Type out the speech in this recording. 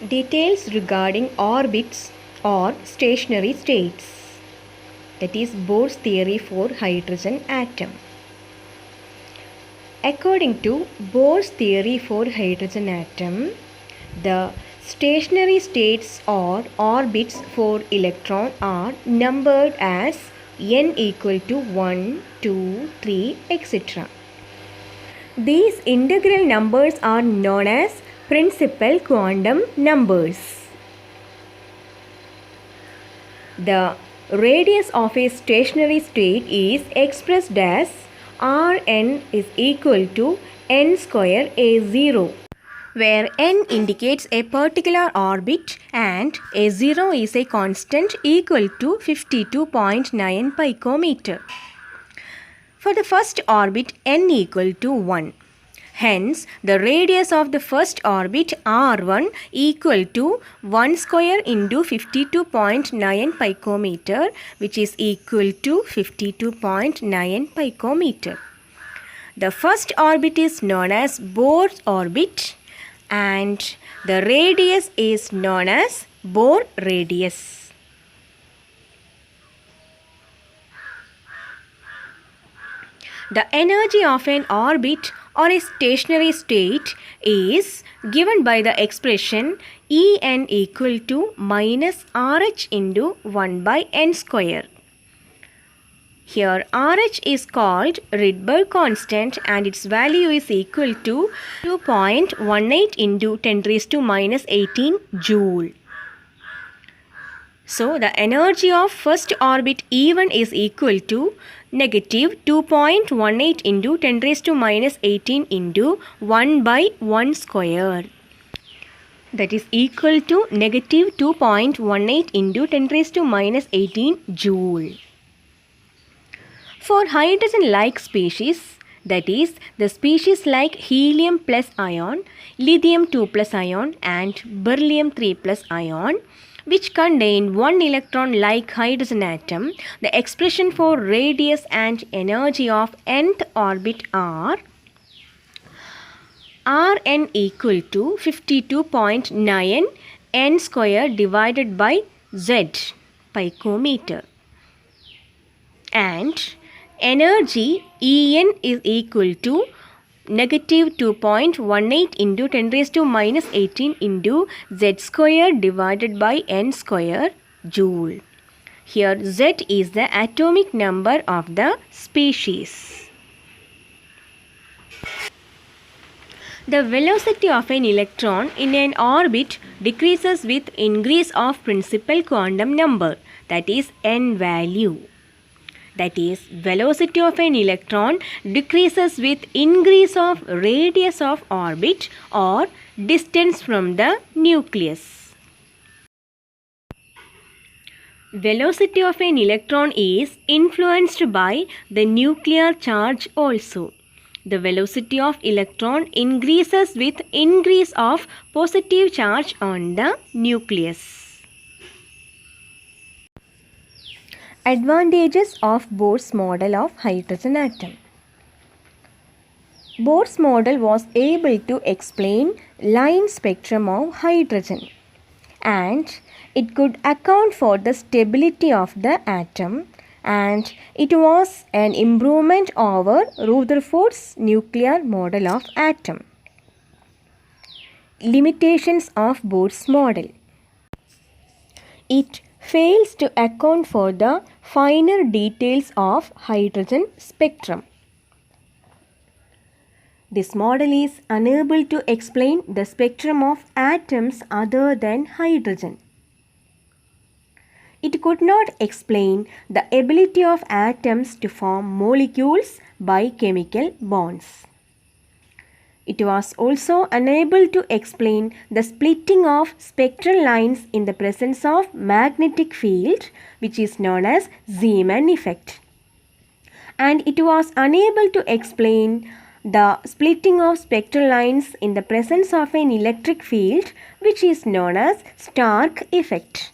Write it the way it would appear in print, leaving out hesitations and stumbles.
Details regarding orbits or stationary states. That is Bohr's theory for hydrogen atom. According to Bohr's theory for hydrogen atom, the stationary states or orbits for electron are numbered as n equal to 1, 2, 3, etc. These integral numbers are known as principal quantum numbers. The radius of a stationary state is expressed as Rn is equal to n square a0, where n indicates a particular orbit and a0 is a constant equal to 52.9 picometer. For the first orbit n equal to 1. Hence, the radius of the first orbit r1 equal to 1 square into 52.9 picometer, which is equal to 52.9 picometer. The first orbit is known as Bohr's orbit and the radius is known as Bohr radius. The energy of an orbit or a stationary state is given by the expression En equal to minus Rh into 1 by n square. Here Rh is called Rydberg constant and its value is equal to 2.18 into 10 raised to minus 18 joule. So the energy of first orbit E1 is equal to negative 2.18 into 10 raised to minus 18 into 1 by 1 square. That is equal to negative 2.18 into 10 raised to minus 18 joule. For hydrogen-like species, that is the species like helium plus ion, lithium 2 plus ion and beryllium 3 plus ion, which contain one electron like hydrogen atom, the expression for radius and energy of nth orbit are Rn equal to 52.9 n square divided by z picometer and energy En is equal to negative 2.18 into 10 raised to minus 18 into z square divided by n square joule. Here z is the atomic number of the species. The velocity of an electron in an orbit decreases with increase of principal quantum number, that is n value. That is, velocity of an electron decreases with increase of radius of orbit or distance from the nucleus. Velocity of an electron is influenced by the nuclear charge also. The velocity of electron increases with increase of positive charge on the nucleus. Advantages of Bohr's model of hydrogen atom. Bohr's model was able to explain line spectrum of hydrogen and it could account for the stability of the atom and it was an improvement over Rutherford's nuclear model of atom. Limitations of Bohr's model. It fails to account for the finer details of hydrogen spectrum. This model is unable to explain the spectrum of atoms other than hydrogen. It could not explain the ability of atoms to form molecules by chemical bonds. It was also unable to explain the splitting of spectral lines in the presence of magnetic field, which is known as Zeeman effect. And it was unable to explain the splitting of spectral lines in the presence of an electric field, which is known as Stark effect.